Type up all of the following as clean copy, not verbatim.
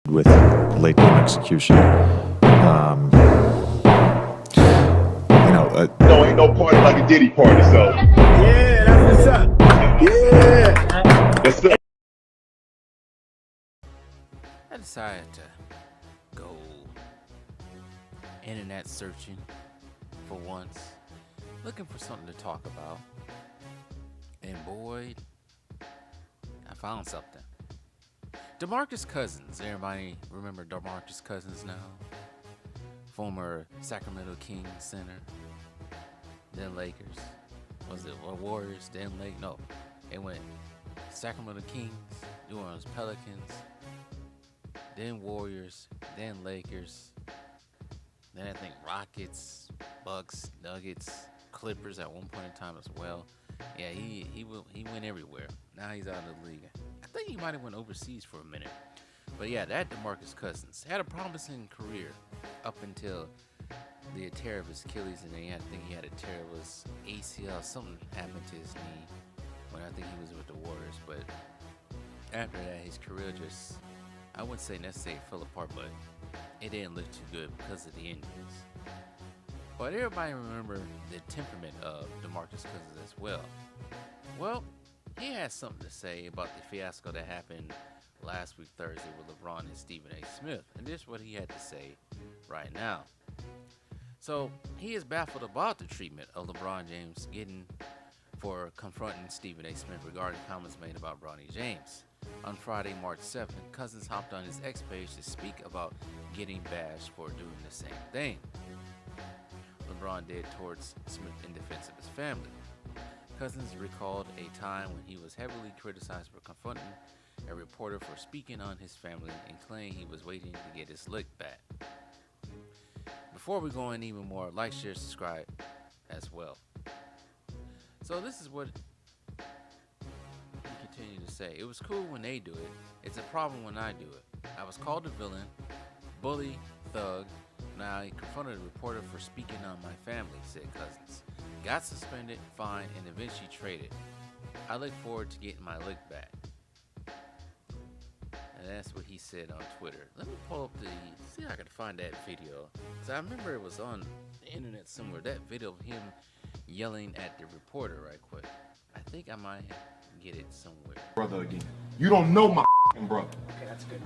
with late game execution. No, ain't no party like a Diddy party, so. Yeah, that's what's up. Yeah. Yes, sir. I decided to go internet searching for once, looking for something to talk about. And boy, I found something. DeMarcus Cousins. Everybody remember DeMarcus Cousins now? Former Sacramento Kings center. Then Lakers. Was it Warriors? Then Lakers? No. It went Sacramento Kings, New Orleans Pelicans, then Warriors, then Lakers, then I think Rockets, Bucks, Nuggets, Clippers at one point in time as well. Yeah, he went everywhere. Now he's out of the league. I think he might have went overseas for a minute. But yeah, that DeMarcus Cousins had a promising career up until the tear of his Achilles, and then I think he had a tear of his ACL. Something happened to his knee when I think he was with the Warriors. But after that, his career just, I wouldn't say necessarily fell apart, but it didn't look too good because of the injuries. But everybody remember the temperament of DeMarcus Cousins as well. Well, he has something to say about the fiasco that happened last week Thursday with LeBron and Stephen A. Smith. And this is what he had to say right now. So he is baffled about the treatment of LeBron James getting for confronting Stephen A. Smith regarding comments made about Bronny James. On Friday, March 7th, Cousins hopped on his X page to speak about getting bashed for doing the same thing LeBron did towards Smith in defense of his family. Cousins recalled a time when he was heavily criticized for confronting a reporter for speaking on his family and claimed he was waiting to get his lick back. Before we go in even more, like, share, subscribe as well. So this is what he continued to say. It was cool when they do it. It's a problem when I do it. I was called a villain, bully, thug. Now he confronted a reporter for speaking on my family, said Cousins. Got suspended, fined, and eventually traded. I look forward to getting my lick back. And that's what he said on Twitter. Let me pull up see if I can find that video. So I remember it was on the internet somewhere. That video of him yelling at the reporter right quick. I think I might get it somewhere. Brother again. You don't know my brother. Okay, that's good.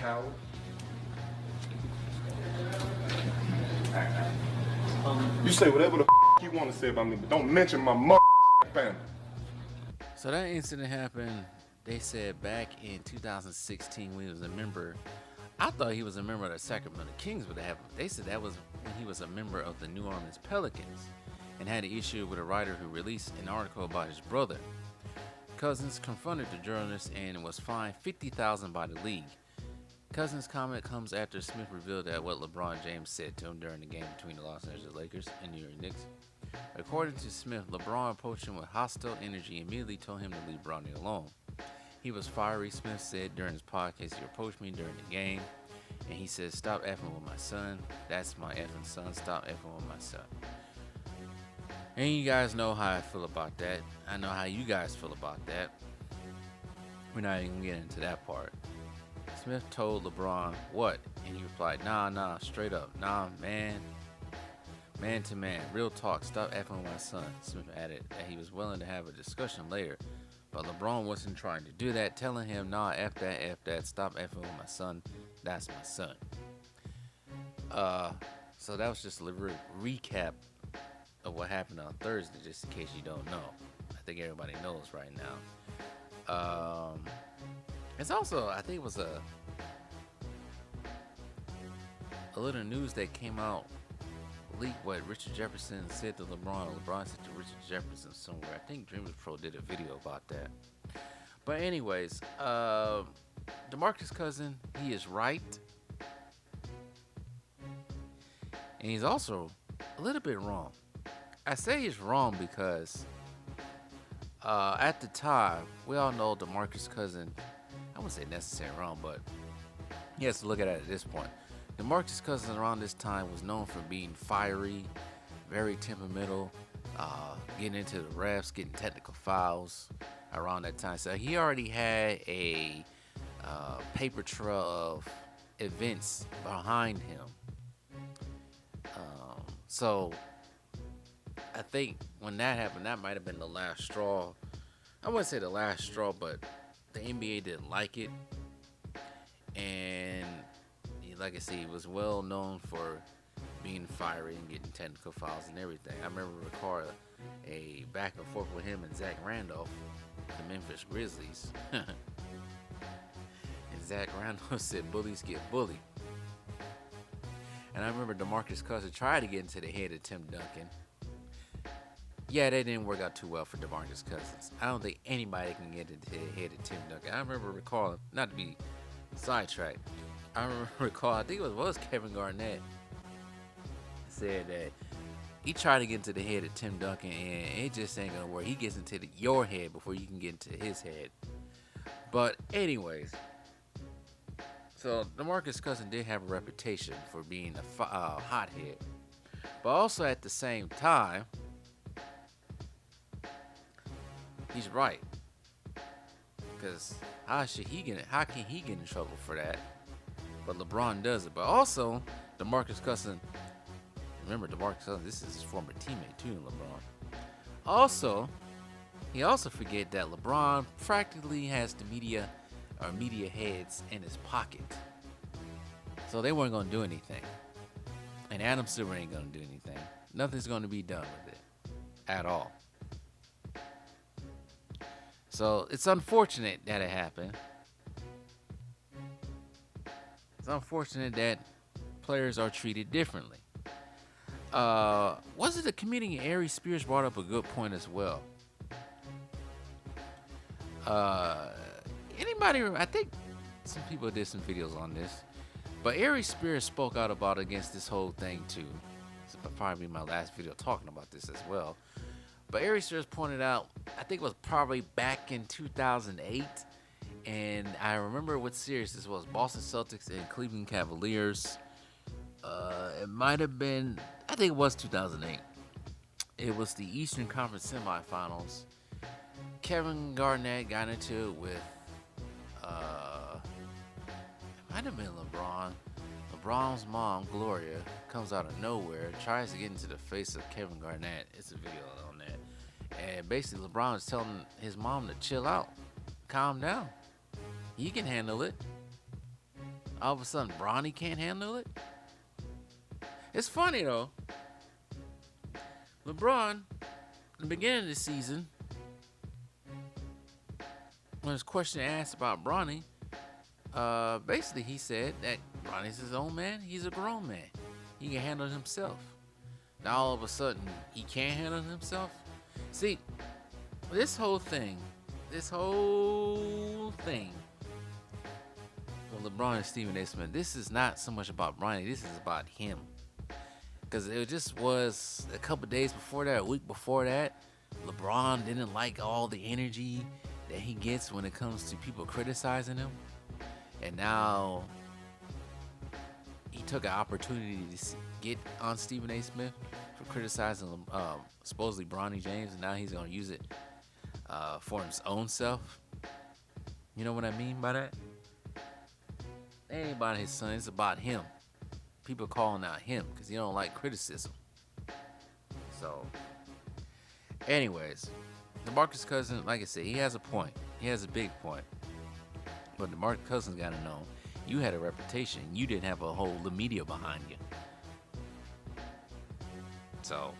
Coward. You say whatever the you want to say about me, but don't mention my family. So that incident happened, they said, back in 2016 when he was a member. I thought he was a member of the Sacramento Kings, but they said that was when he was a member of the New Orleans Pelicans and had an issue with a writer who released an article about his brother. Cousins confronted the journalist and was fined $50,000 by the league. Cousins' comment comes after Smith revealed that what LeBron James said to him during the game between the Los Angeles Lakers and New York Knicks. According to Smith, LeBron approached him with hostile energy and immediately told him to leave Bronny alone. He was fiery, Smith said during his podcast. He approached me during the game and he said, "Stop effing with my son. That's my effing son. Stop effing with my son." And you guys know how I feel about that. I know how you guys feel about that. We're not even getting into that part. Smith told LeBron what, and he replied, nah, straight up, nah, man to man, real talk, stop effing with my son. Smith added that he was willing to have a discussion later, but LeBron wasn't trying to do that, telling him, nah, F that, stop effing with my son, that's my son. So that was just a recap of what happened on Thursday, just in case you don't know. I think everybody knows right now. It's also, I think it was a little news that came out, leaked what Richard Jefferson said to LeBron. LeBron said to Richard Jefferson somewhere. I think Dreamers Pro did a video about that. But anyways, DeMarcus Cousins, he is right. And he's also a little bit wrong. I say he's wrong because at the time, we all know DeMarcus Cousins, I wouldn't say necessarily wrong, but He has to look at it at this point. DeMarcus Cousins around this time was known for being fiery, very temperamental, getting into the refs, getting technical fouls around that time. So he already had a paper trail of events behind him. So I think when that happened, that might have been the last straw. I wouldn't say the last straw, but the NBA didn't like it. And like I said, he was well known for being fiery and getting technical fouls and everything. I remember recording a back and forth with him and Zach Randolph, the Memphis Grizzlies. And Zach Randolph said, "Bullies get bullied." And I remember DeMarcus Cousins tried to get into the head of Tim Duncan. Yeah, that didn't work out too well for DeMarcus Cousins. I don't think anybody can get into the head of Tim Duncan. I remember recalling, not to be sidetracked, I think it was Kevin Garnett said that he tried to get into the head of Tim Duncan and it just ain't gonna work. He gets into your head before you can get into his head. But anyways, so DeMarcus Cousins did have a reputation for being a hothead, but also at the same time, he's right. Because how can he get in trouble for that? But LeBron does it. But also, DeMarcus Cousins, remember DeMarcus Cousins, this is his former teammate too, LeBron. Also, he also forget that LeBron practically has the media heads in his pocket. So they weren't going to do anything. And Adam Silver ain't going to do anything. Nothing's going to be done with it at all. So it's unfortunate that it happened. It's unfortunate that players are treated differently. Was it the comedian Ari Spears brought up a good point as well? Anybody? I think some people did some videos on this, but Ari Spears spoke out about against this whole thing too. This will probably be my last video talking about this as well. But Ari Spears pointed out, I think it was probably back in 2008, and I remember what series this was: Boston Celtics and Cleveland Cavaliers. It might have been, I think it was 2008. It was the Eastern Conference semifinals. Kevin Garnett got into it with, it might have been LeBron. LeBron's mom, Gloria, comes out of nowhere, tries to get into the face of Kevin Garnett. It's a video on that. And basically, LeBron is telling his mom to chill out, calm down. He can handle it. All of a sudden, Bronny can't handle it. It's funny though. LeBron, in the beginning of the season, when his question asked about Bronny, basically he said that Bronny's his own man. He's a grown man. He can handle himself. Now all of a sudden he can't handle himself. See, this whole thing with LeBron and Stephen A. Smith, this is not so much about Bronny. This is about him. Because it just was a couple days before that, a week before that, LeBron didn't like all the energy that he gets when it comes to people criticizing him. And now he took an opportunity to get on Stephen A. Smith for criticizing supposedly Bronny James, and now he's going to use it for his own self. You know what I mean by that? It ain't about his son, it's about him. People calling out him because he don't like criticism. So, anyways, DeMarcus Cousins, like I said, he has a point. He has a big point. But DeMarcus Cousins got to know, you had a reputation. You didn't have a whole media behind you. So,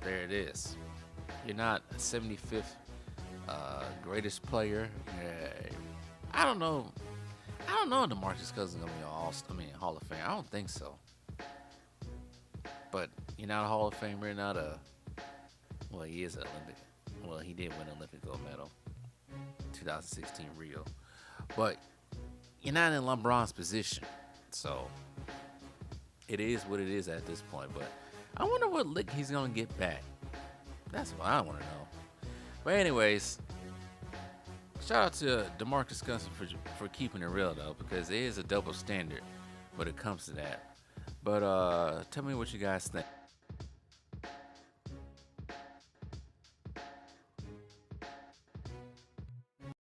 there it is. You're not a 75th greatest player. I don't know if DeMarcus Cousins is gonna be Hall of Fame. I don't think so. But you're not a Hall of Famer, not a. Well, he is an Olympic. Well, he did win an Olympic gold medal, 2016 Rio. But you're not in LeBron's position, so it is what it is at this point. But I wonder what lick he's gonna get back. That's what I want to know. But anyways, Shout out to DeMarcus Cousins for keeping it real though, because there is a double standard when it comes to that. But tell me what you guys think.